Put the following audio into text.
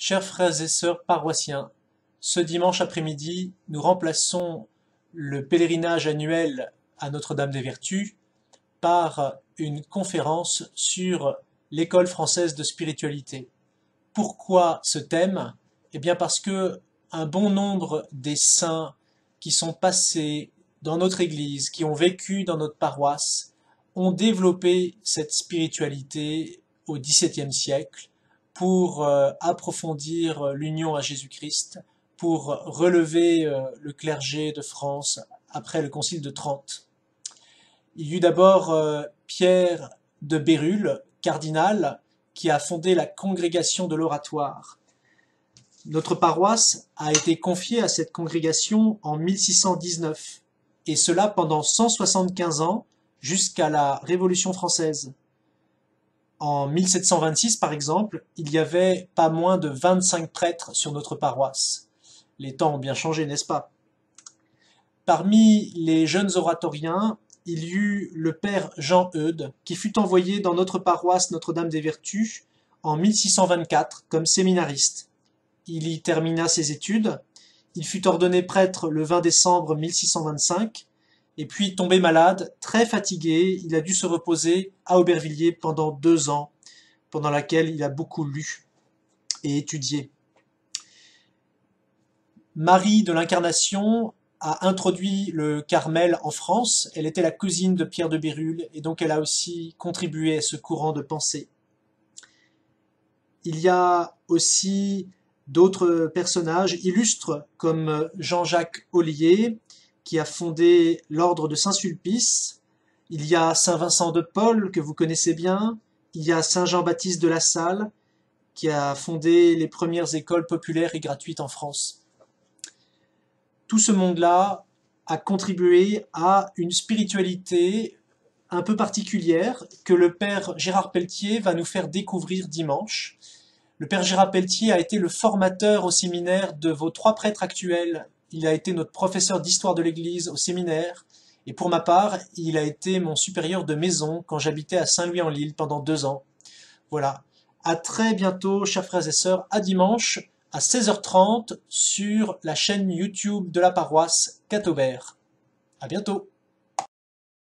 Chers frères et sœurs paroissiens, ce dimanche après-midi, nous remplaçons le pèlerinage annuel à Notre-Dame-des-Vertus par une conférence sur l'école française de spiritualité. Pourquoi ce thème? Eh bien parce que un bon nombre des saints qui sont passés dans notre Église, qui ont vécu dans notre paroisse, ont développé cette spiritualité au XVIIe siècle pour approfondir l'union à Jésus-Christ, pour relever le clergé de France après le Concile de Trente. Il y eut d'abord Pierre de Bérulle, cardinal, qui a fondé la congrégation de l'Oratoire. Notre paroisse a été confiée à cette congrégation en 1619, et cela pendant 175 ans jusqu'à la Révolution française. En 1726, par exemple, il y avait pas moins de 25 prêtres sur notre paroisse. Les temps ont bien changé, n'est-ce pas? Parmi les jeunes oratoriens, il y eut le père Jean Eudes, qui fut envoyé dans notre paroisse Notre-Dame-des-Vertus en 1624 comme séminariste. Il y termina ses études, il fut ordonné prêtre le 20 décembre 1625, et puis tombé malade, très fatigué, il a dû se reposer à Aubervilliers pendant 2 ans, pendant laquelle il a beaucoup lu et étudié. Marie de l'Incarnation a introduit le Carmel en France, elle était la cousine de Pierre de Bérulle, et donc elle a aussi contribué à ce courant de pensée. Il y a aussi d'autres personnages illustres comme Jean-Jacques Ollier, qui a fondé l'ordre de Saint-Sulpice. Il y a Saint Vincent de Paul, que vous connaissez bien. Il y a Saint Jean-Baptiste de La Salle, qui a fondé les premières écoles populaires et gratuites en France. Tout ce monde-là a contribué à une spiritualité un peu particulière que le père Gérard Pelletier va nous faire découvrir dimanche. Le père Gérard Pelletier a été le formateur au séminaire de vos 3 prêtres actuels. Il a été notre professeur d'histoire de l'Église au séminaire, et pour ma part, il a été mon supérieur de maison quand j'habitais à Saint-Louis-en-l'Île pendant 2 ans. Voilà. À très bientôt, chers frères et sœurs, à dimanche à 16h30 sur la chaîne YouTube de la paroisse Catobert. À bientôt.